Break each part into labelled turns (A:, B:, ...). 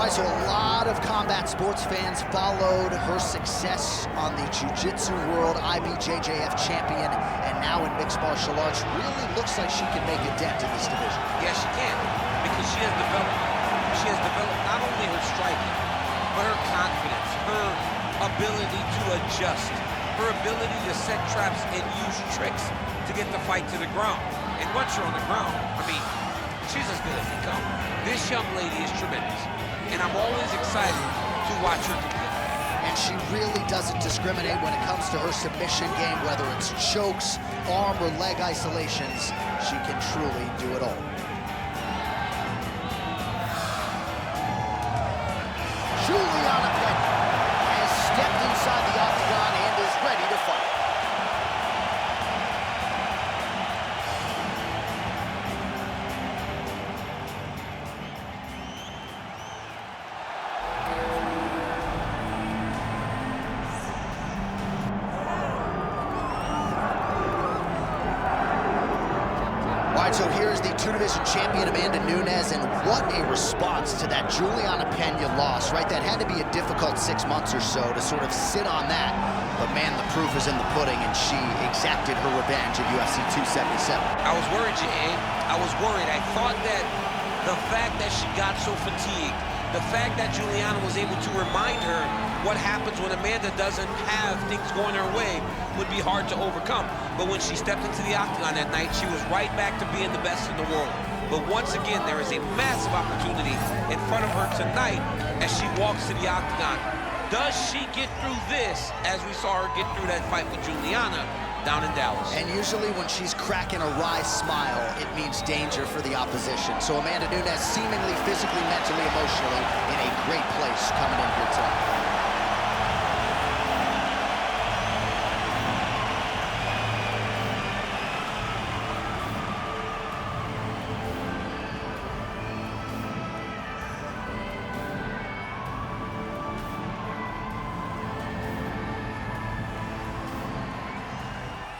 A: right, so a lot of combat sports fans followed her success on the Jiu-Jitsu World IBJJF champion, and now in mixed martial arts, really looks like she can make a dent in this division.
B: Yes, she can, because she has developed not only her striking, but her confidence, her ability to adjust, her ability to set traps and use tricks to get the fight to the ground. And once you're on the ground, I mean, she's as good as they come. This young lady is tremendous, and I'm always excited to watch her compete.
A: And she really doesn't discriminate when it comes to her submission game, whether it's chokes, arm or leg isolations. She can truly do it all. Julianna Pena has stepped inside the octagon and is ready to fight. All right, so here's the two-division champion, Amanda Nunes, and what a response to that Julianna Pena loss, right? That had to be a difficult 6 months or so to sort of sit on that. But man, the proof is in the pudding, and she exacted her revenge at UFC 277.
B: I was worried, Jay. I was worried. I thought that the fact that she got so fatigued, the fact that Julianna was able to remind her what happens when Amanda doesn't have things going her way would be hard to overcome. But when she stepped into the octagon that night, she was right back to being the best in the world. But once again, there is a massive opportunity in front of her tonight as she walks to the octagon. Does she get through this as we saw her get through that fight with Julianna down in Dallas?
A: And usually when she's cracking a wry smile, it means danger for the opposition. So Amanda Nunes seemingly physically, mentally, emotionally in a great place coming in here tonight.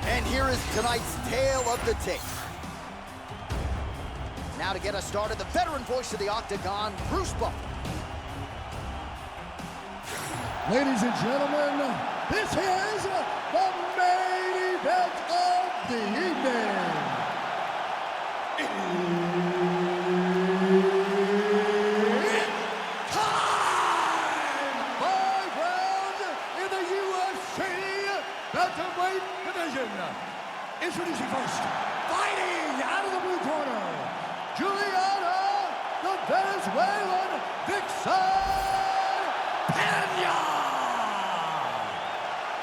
A: And here is tonight's tale of the tape. Now to get us started, the veteran voice of the Octagon, Bruce Buffer.
C: Ladies and gentlemen, this is the main event of the evening. It's time! 5 rounds in the UFC Bantamweight division. Introducing first, fighting out of the blue corner, Julianna, the Venezuelan Vixen Pena.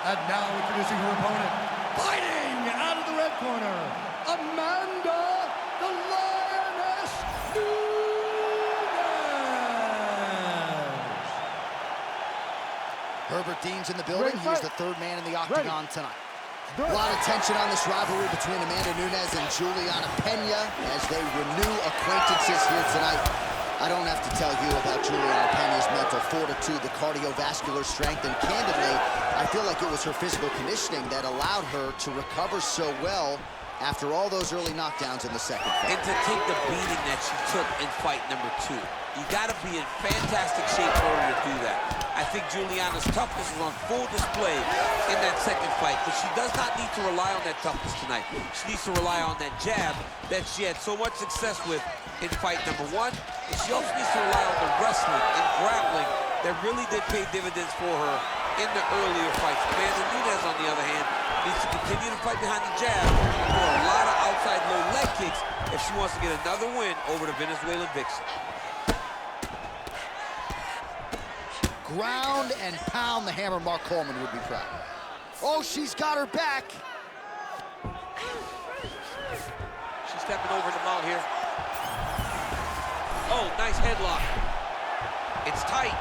C: And now introducing her opponent, fighting out of the red corner, Amanda, the Lioness Nunes.
A: Herbert Dean's in the building. He's the third man in the octagon tonight. A lot of tension on this rivalry between Amanda Nunes and Julianna Pena as they renew acquaintances here tonight. I don't have to tell you about Julianna Pena's mental fortitude, the cardiovascular strength, and candidly, I feel like it was her physical conditioning that allowed her to recover so well after all those early knockdowns in the second fight.
B: And to take the beating that she took in fight number 2, you gotta be in fantastic shape in order to do that. I think Julianna's toughness was on full display in that second fight, but she does not need to rely on that toughness tonight. She needs to rely on that jab that she had so much success with in fight number 1, and she also needs to rely on the wrestling and grappling that really did pay dividends for her in the earlier fights. Amanda Nunes, on the other hand, needs to continue to fight behind the jab, throw a lot of outside low leg kicks if she wants to get another win over the Venezuelan Vixen.
A: Ground and pound the hammer. Mark Coleman would be proud. Oh, she's got her back.
B: She's stepping over the mount here. Oh, nice headlock. It's tight.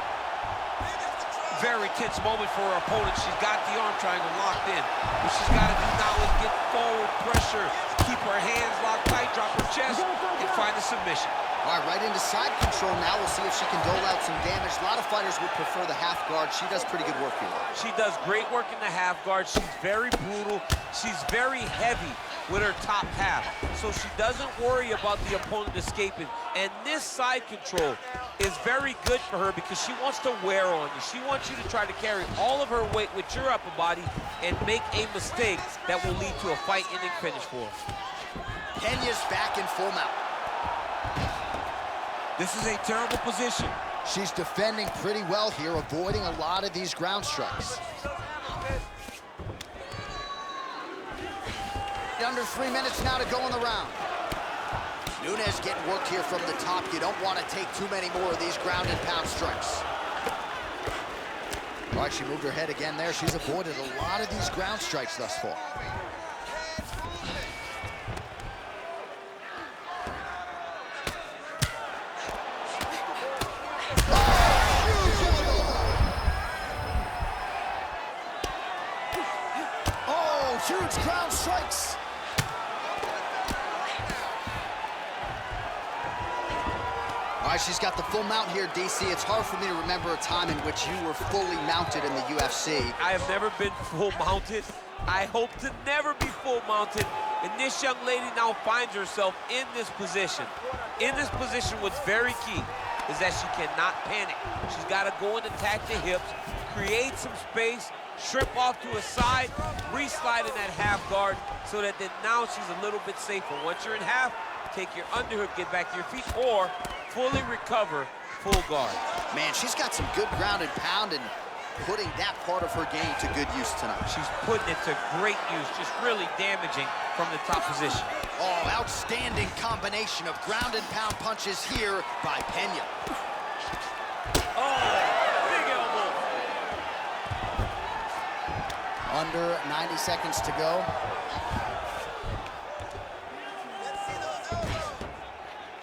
B: Very tense moment for her opponent. She's got the arm triangle locked in. What she's got to do now is get forward pressure, keep her hands locked tight, drop her chest, and find a submission.
A: All right, right into side control now. We'll see if she can dole out some damage. A lot of fighters would prefer the half guard. She does pretty good work here.
B: She does great work in the half guard. She's very brutal. She's very heavy with her top half, so she doesn't worry about the opponent escaping. And this side control is very good for her because she wants to wear on you. She wants you to try to carry all of her weight with your upper body and make a mistake that will lead to a fight-ending finish for her.
A: Pena's back in full mount.
B: This is a terrible position.
A: She's defending pretty well here, avoiding a lot of these ground strikes. Under 3 minutes now to go in the round. Nunes getting work here from the top. You don't want to take too many more of these ground and pound strikes. All right, she moved her head again there. She's avoided a lot of these ground strikes thus far. Oh, huge ground strikes. All right, she's got the full mount here, DC. It's hard for me to remember a time in which you were fully mounted in the UFC.
B: I have never been full mounted. I hope to never be full mounted. And this young lady now finds herself in this position. In this position, what's very key is that she cannot panic. She's got to go and attack the hips, create some space, shrimp off to a side, re-slide in that half guard so that then now she's a little bit safer. Once you're in half, take your underhook, get back to your feet, or fully recover, full guard.
A: Man, she's got some good ground and pound and putting that part of her game to good use tonight.
B: She's putting it to great use, just really damaging from the top position.
A: Oh, outstanding combination of ground and pound punches here by Pena.
B: Oh, big elbow.
A: Under 90 seconds to go.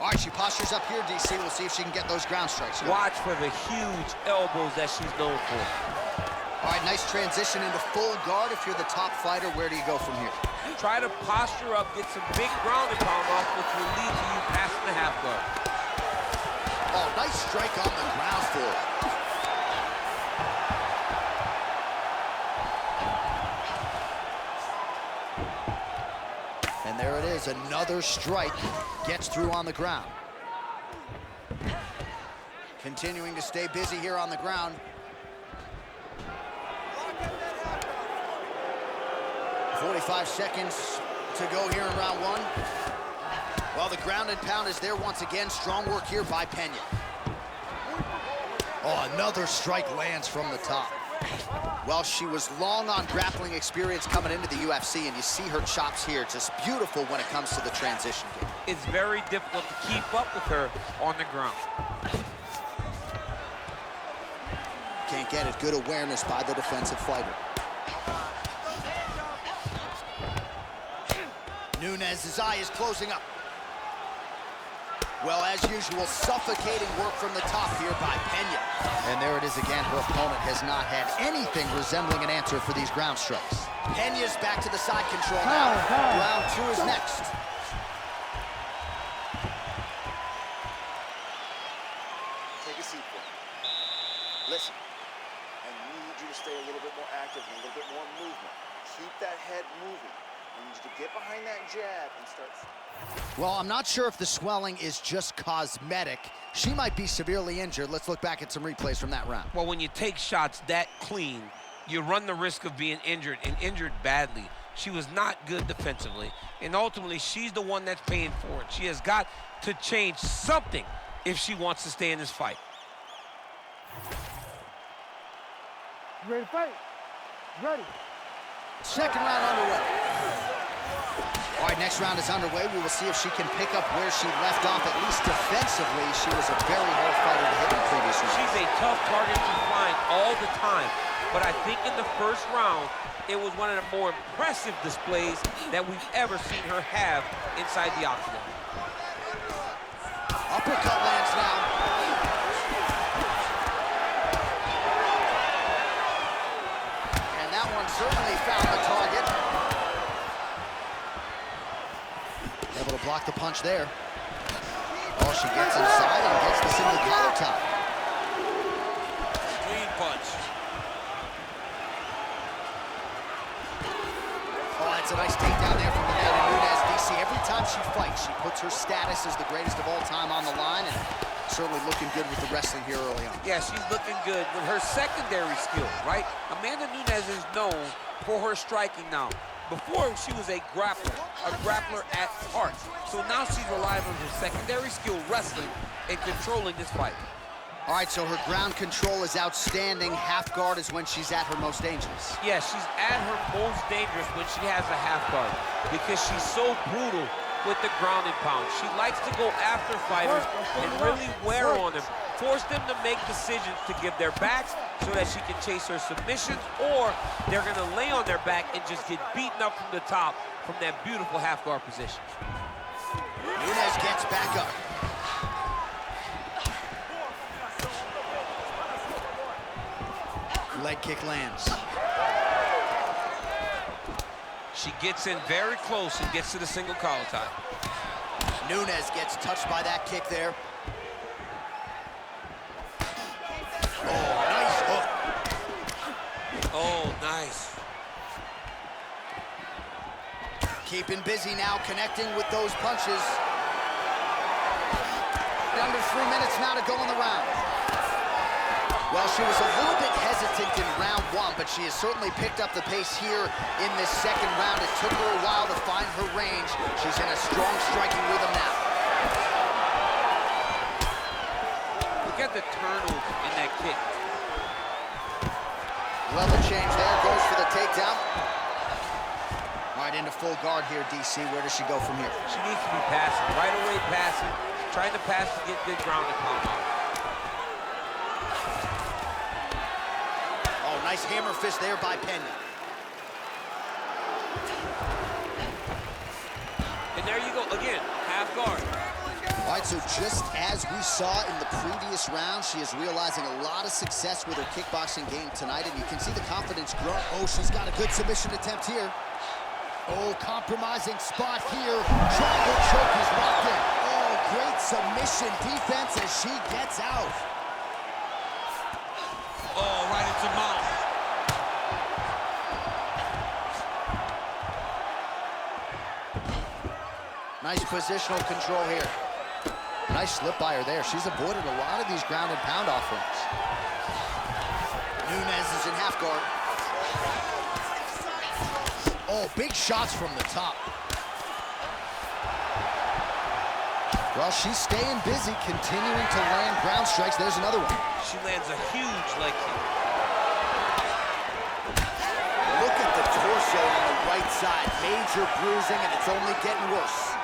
A: All right, she postures up here, DC. We'll see if she can get those ground strikes.
B: Watch for the huge elbows that she's known for.
A: All right, nice transition into full guard. If you're the top fighter, where do you go from here?
B: Try to posture up, get some big ground and pound off, which will lead to you passing the half guard.
A: Oh, nice strike on the ground for her. And there it is, another strike gets through on the ground. Continuing to stay busy here on the ground. 45 seconds to go here in round one. Well, the ground and pound is there once again. Strong work here by Pena. Oh, another strike lands from the top. Well, she was long on grappling experience coming into the UFC, and you see her chops here. Just beautiful when it comes to the transition game.
B: It's very difficult to keep up with her on the ground.
A: Can't get it. Good awareness by the defensive fighter. Nunes' eye is closing up. Well, as usual, suffocating work from the top here by Pena. And there it is again. Her opponent has not had anything resembling an answer for these ground strikes. Pena's back to the side control now. Round two is next.
D: Take a seat for me. Listen, I need you to stay a little bit more active and a little bit more movement. Keep that head moving. I need you to get behind that jab and start...
A: Well, I'm not sure if the swelling is just cosmetic. She might be severely injured. Let's look back at some replays from that round.
B: Well, when you take shots that clean, you run the risk of being injured, and injured badly. She was not good defensively, and ultimately, she's the one that's paying for it. She has got to change something if she wants to stay in this fight.
E: You ready to fight? Ready.
A: Second round underway. All right, next round is underway. We will see if she can pick up where she left off, at least defensively. She was a very hard fighter to hit in previous rounds.
B: She's a tough target to find all the time, but I think in the first round, it was one of the more impressive displays that we've ever seen her have inside the octagon.
A: Uppercut lands now. And that one certainly found the target. Able to block the punch there. Oh, she gets inside and gets the single collar top.
B: Clean punch.
A: Oh, that's a nice takedown there from the man. DC, every time she fights, she puts her status as the greatest of all time on the line, and certainly looking good with the wrestling here early on.
B: Yeah, she's looking good with her secondary skill, right? Amanda Nunes is known for her striking now. Before, she was a grappler at heart. So now she's relying on her secondary skill, wrestling, and controlling this fight.
A: All right, so her ground control is outstanding. Half guard is when she's at her most dangerous.
B: Yeah, she's at her most dangerous when she has a half guard because she's so brutal with the ground and pound. She likes to go after fighters and really wear on them, force them to make decisions to give their backs so that she can chase her submissions, or they're gonna lay on their back and just get beaten up from the top from that beautiful half guard position.
A: Nunes gets back up. Leg kick lands.
B: She gets in very close and gets to the single collar tie.
A: Nunes gets touched by that kick there. Oh, nice hook.
B: Oh, nice.
A: Keeping busy now, connecting with those punches. Under 3 minutes now to go in the round. Well, she was a little bit hesitant in round one, but she has certainly picked up the pace here in this second round. It took her a while to find her range. She's in a strong striking rhythm now.
B: Look at the turnover in that kick.
A: Level change there, goes for the takedown. All right, into full guard here, DC. Where does she go from here?
B: She needs to be passing, right away passing, trying to pass to get good ground and pound out.
A: Nice hammer fist there by Pena.
B: And there you go, again, half guard.
A: All right, so just as we saw in the previous round, she is realizing a lot of success with her kickboxing game tonight, and you can see the confidence grow. Oh, she's got a good submission attempt here. Oh, compromising spot here. Triangle choke is locked in. Oh, great submission defense as she gets out.
B: Oh, right into mouth.
A: Nice positional control here. Nice slip by her there. She's avoided a lot of these ground and pound offerings. Nunes is in half guard. Oh, big shots from the top. Well, she's staying busy, continuing to land ground strikes. There's another one.
B: She lands a huge leg kick.
A: Look at the torso on the right side. Major bruising, and it's only getting worse.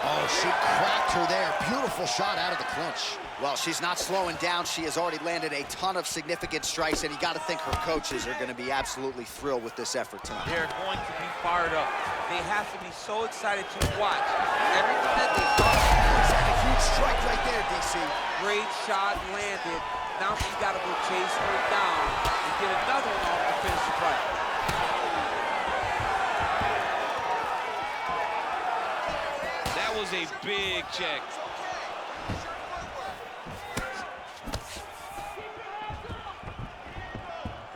A: Oh, she cracked her there. Beautiful shot out of the clinch. Well, she's not slowing down. She has already landed a ton of significant strikes, and you got to think her coaches are going to be absolutely thrilled with this effort tonight.
B: They're going to be fired up. They have to be so excited to watch everything that they saw.
A: That's a huge strike right there, DC.
B: Great shot landed. Now she's got to go chase her down and get another one off to finish the fight. That was a big check.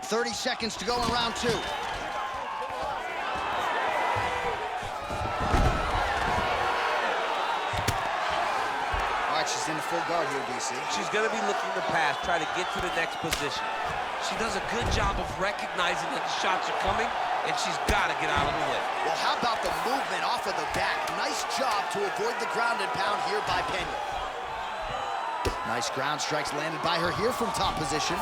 A: .30 seconds to go in round two. She's in the full guard here, DC.
B: She's going to be looking to pass, try to get to the next position. She does a good job of recognizing that the shots are coming, and she's got to get out of the way.
A: Well, how about the movement off of the back? Nice job to avoid the ground and pound here by Pena. Nice ground strikes landed by her here from top position.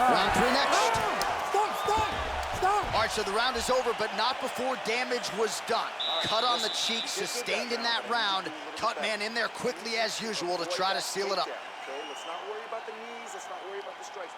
A: Round three next.
E: Stop!
A: All right, so the round is over, but not before damage was done. Cut on the cheek, sustained in that round. Cut man in there quickly as usual to try to seal it up.
D: Okay, let's not worry about the knees. Let's not worry about the strikes.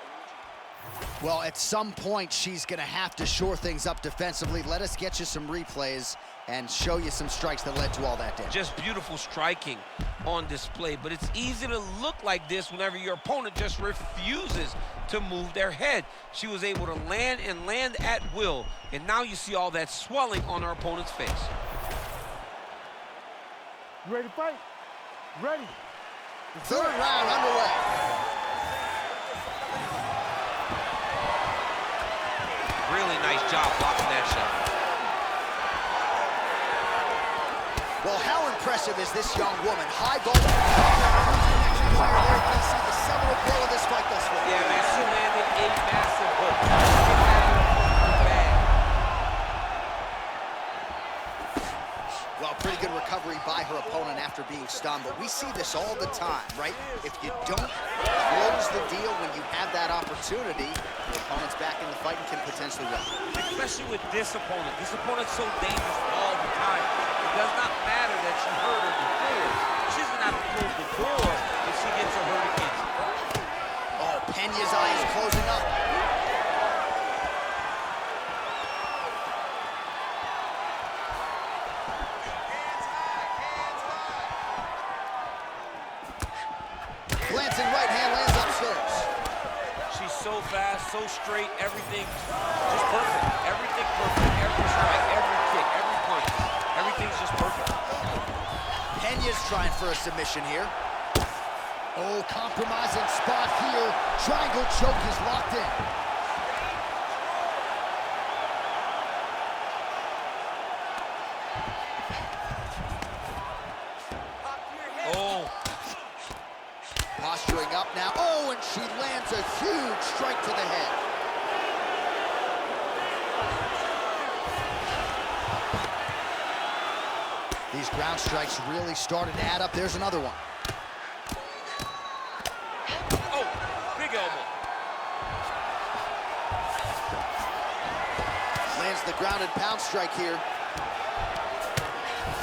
A: Well, at some point, she's going to have to shore things up defensively. Let us get you some replays and show you some strikes that led to all that damage.
B: Just beautiful striking on display, but it's easy to look like this whenever your opponent just refuses to move their head. She was able to land and land at will, and now you see all that swelling on her opponent's face.
E: You ready to fight? Ready.
A: Third round underway.
B: Really nice job blocking that shot.
A: Well, how impressive is this young woman? High volume. See the seminal blow of this fight thus far.
B: Yeah, man, she landed a massive hook.
A: Well, pretty good recovery by her opponent after being stunned, but we see this all the time, right? If you don't close the deal when you have that opportunity, the opponent's back in the fight and can potentially win.
B: Especially with this opponent. This opponent's so dangerous all the time. It does not matter that she hurt her before. She's gonna have to close the door if she gets her hurt again.
A: Oh, Pena's eye is closing up. Glancing right hand lands upstairs.
B: She's so fast, so straight, everything just perfect. Everything perfect. Every strike, every kick, every punch. Everything's just perfect.
A: Pena's trying for a submission here. Oh, compromising spot here. Triangle choke is locked in.
B: Oh.
A: Posturing up now. Oh, and she lands a huge strike to the head. These ground strikes really started to add up. There's another one.
B: Oh, big elbow.
A: Lands the grounded pound strike here.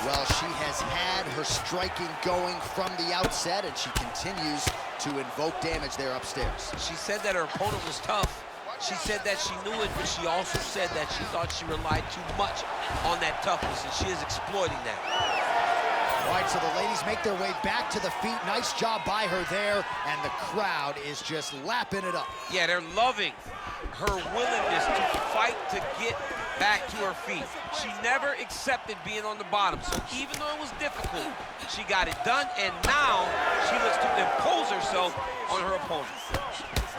A: Well, she has had her striking going from the outset, and she continues to invoke damage there upstairs.
B: She said that her opponent was tough. She said that she knew it, but she also said that she thought she relied too much on that toughness, and she is exploiting that.
A: All right, so the ladies make their way back to the feet. Nice job by her there, and the crowd is just lapping it up.
B: Yeah, they're loving her willingness to fight to get back to her feet. She never accepted being on the bottom, so even though it was difficult, she got it done, and now she looks to impose herself on her opponent.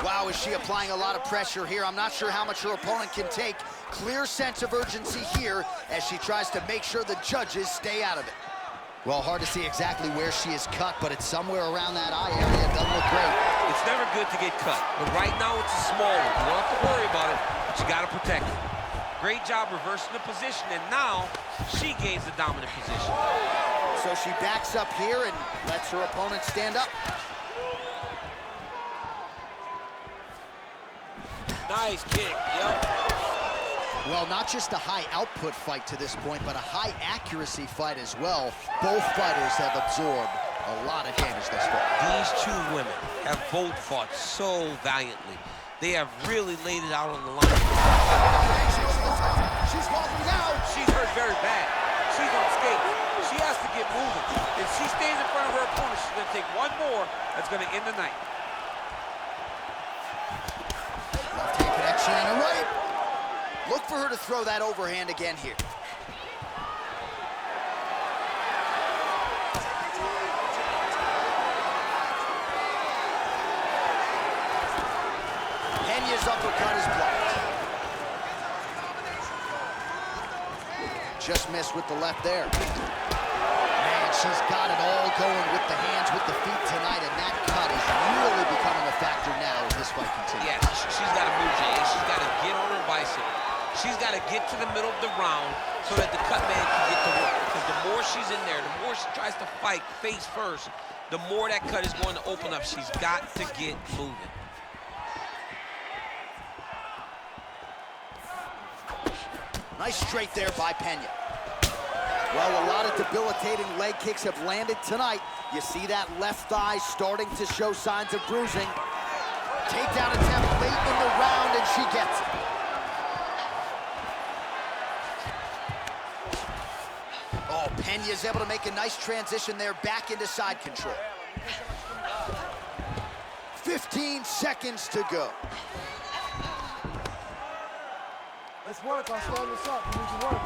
A: Wow, is she applying a lot of pressure here? I'm not sure how much her opponent can take. Clear sense of urgency here as she tries to make sure the judges stay out of it. Well, hard to see exactly where she is cut, but it's somewhere around that eye area. It doesn't look great.
B: It's never good to get cut, but right now it's a small one. You don't have to worry about it, but you got to protect it. Great job reversing the position, and now she gains the dominant position.
A: So she backs up here and lets her opponent stand up.
B: Nice kick, yep.
A: Well, not just a high output fight to this point, but a high accuracy fight as well. Both fighters have absorbed a lot of damage thus far.
B: These two women have both fought so valiantly. They have really laid it out on the line.
A: She's walking now.
B: She's hurt very bad. She's on skates. She has to get moving. If she stays in front of her opponent, she's going to take one more that's going to end the night.
A: Left hand connection and a right. Look for her to throw that overhand again here. Pena's uppercut is blocked. Just missed with the left there. Man, she's got it all going with the hands, with the feet tonight, and that cut is really becoming a factor now as this fight continues.
B: Yeah, she's got to move, Jay. She's got to get on her bicycle. She's got to get to the middle of the round so that the cut man can get to work. Because the more she's in there, the more she tries to fight face first, the more that cut is going to open up. She's got to get moving.
A: Nice straight there by Pena. Well, a lot of debilitating leg kicks have landed tonight. You see that left thigh starting to show signs of bruising. Takedown attempt late in the round, and she gets it. Oh, Pena's able to make a nice transition there back into side control. 15 seconds to go.
E: Let's work. I'll stand this up. You need to work.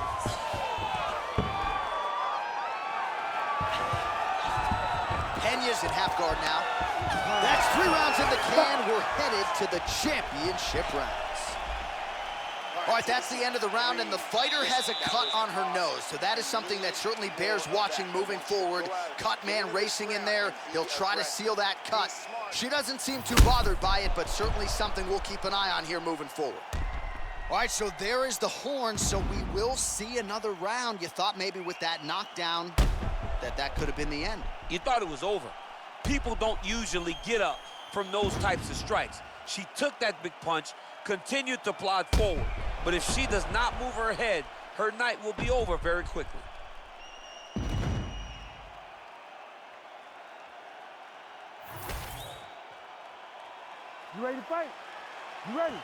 A: Pena's in half guard now. That's 3 rounds in the can. We're headed to the championship rounds. All right, that's the end of the round, and the fighter has a cut on her nose, so that is something that certainly bears watching moving forward. Cut man racing in there. He'll try to seal that cut. She doesn't seem too bothered by it, but certainly something we'll keep an eye on here moving forward. All right, so there is the horn, so we will see another round. You thought maybe with that knockdown that could have been the end.
B: You thought it was over. People don't usually get up from those types of strikes. She took that big punch, continued to plod forward. But if she does not move her head, her night will be over very quickly.
E: You ready to fight? You ready?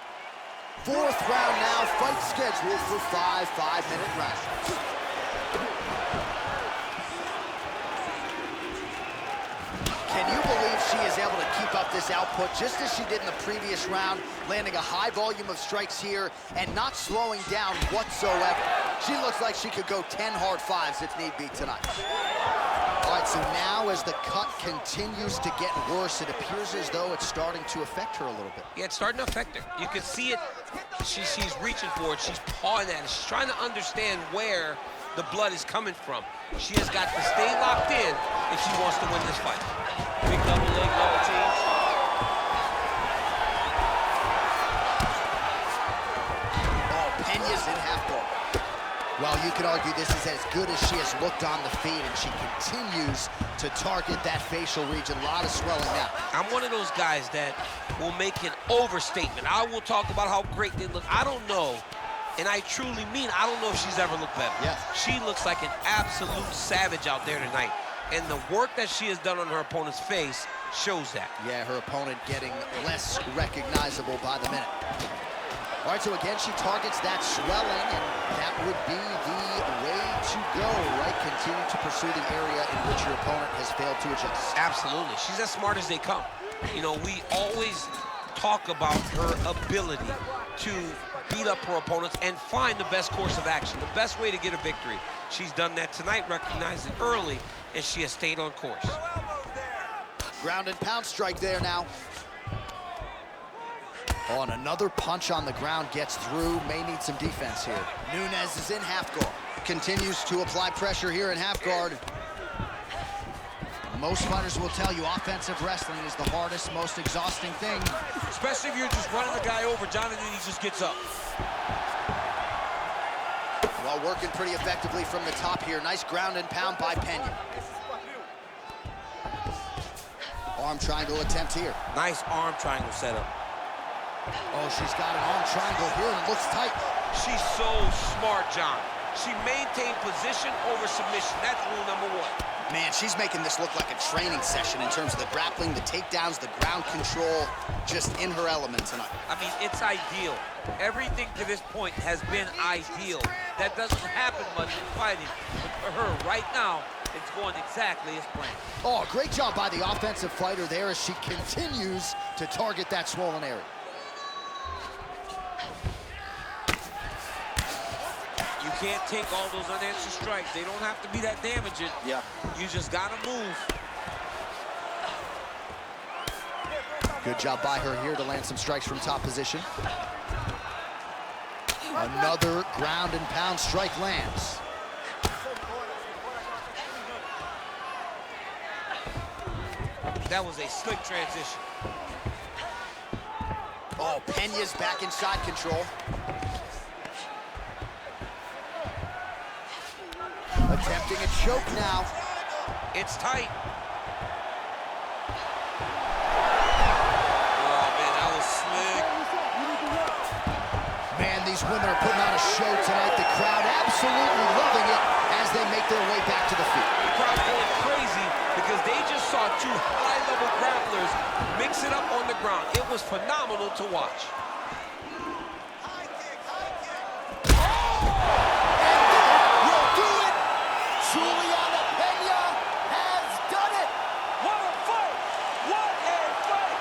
A: Fourth round now, fight scheduled for 5 5-minute rounds. Can you believe she is able to keep up this output just as she did in the previous round, landing a high volume of strikes here and not slowing down whatsoever? She looks like she could go 10 hard fives if need be tonight. All right, so now as the cut continues to get worse, it appears as though it's starting to affect her a little bit.
B: Yeah, it's starting to affect her. You can see it. She's reaching for it. She's pawing at it. She's trying to understand where the blood is coming from. She has got to stay locked in if she wants to win this fight. Big double leg lower team.
A: Oh, Pena's in half guard. Well, you could argue this is as good as she has looked on the feet, and she continues to target that facial region. A lot of swelling now.
B: I'm one of those guys that will make an overstatement. I will talk about how great they look. I don't know, and I truly mean, I don't know if she's ever looked better.
A: Yes.
B: She looks like an absolute savage out there tonight. And the work that she has done on her opponent's face shows that.
A: Yeah, her opponent getting less recognizable by the minute. All right, so again, she targets that swelling, and that would be the way to go, right? Continue to pursue the area in which your opponent has failed to adjust.
B: Absolutely. She's as smart as they come. You know, we always talk about her ability to beat up her opponents and find the best course of action, the best way to get a victory. She's done that tonight, recognized it early, and she has stayed on course.
A: Ground and pound strike there now. Oh, and another punch on the ground gets through. May need some defense here. Nunes is in half guard. Continues to apply pressure here in half guard. Most fighters will tell you offensive wrestling is the hardest, most exhausting thing.
B: Especially if you're just running the guy over, Jonathan, he just gets up.
A: Well, working pretty effectively from the top here. Nice ground and pound by Pena. Arm triangle attempt here.
B: Nice arm triangle setup.
A: Oh, she's got an arm triangle here, and it looks tight.
B: She's so smart, John. She maintained position over submission. That's rule number one.
A: Man, she's making this look like a training session in terms of the grappling, the takedowns, the ground control, just in her element tonight.
B: I mean, it's ideal. Everything to this point has been ideal. That doesn't happen much in fighting, but for her right now, it's going exactly as planned.
A: Oh, great job by the offensive fighter there as she continues to target that swollen area.
B: You can't take all those unanswered strikes. They don't have to be that damaging.
A: Yeah.
B: You just gotta move.
A: Good job by her here to land some strikes from top position. Another ground and pound strike lands.
B: That was a slick transition.
A: Oh, Pena's back in side control. Attempting a choke now.
B: It's tight. Oh, man, that was slick.
A: Man, these women are putting on a show tonight. The crowd absolutely loving it as they make their way back to the feet.
B: The crowd's going crazy because they just saw two high-level grapplers mix it up on the ground. It was phenomenal to watch.
A: Julianna Pena has done it!
B: What a fight! What a fight!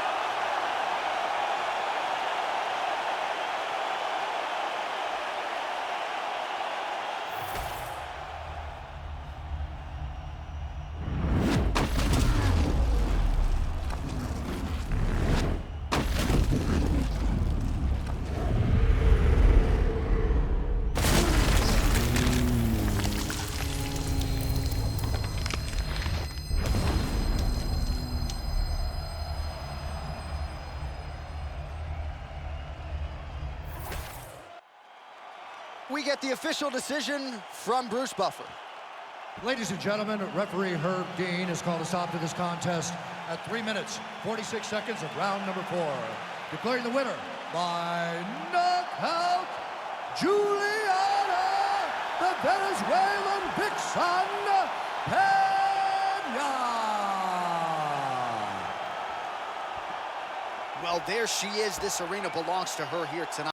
A: we get the official decision from Bruce Buffer.
C: Ladies and gentlemen, referee Herb Dean has called a stop to this contest at 3 minutes, 46 seconds of round number 4. Declaring the winner by knockout, Julianna, the Venezuelan Vixen, Pena.
A: Well, there she is. This arena belongs to her here tonight.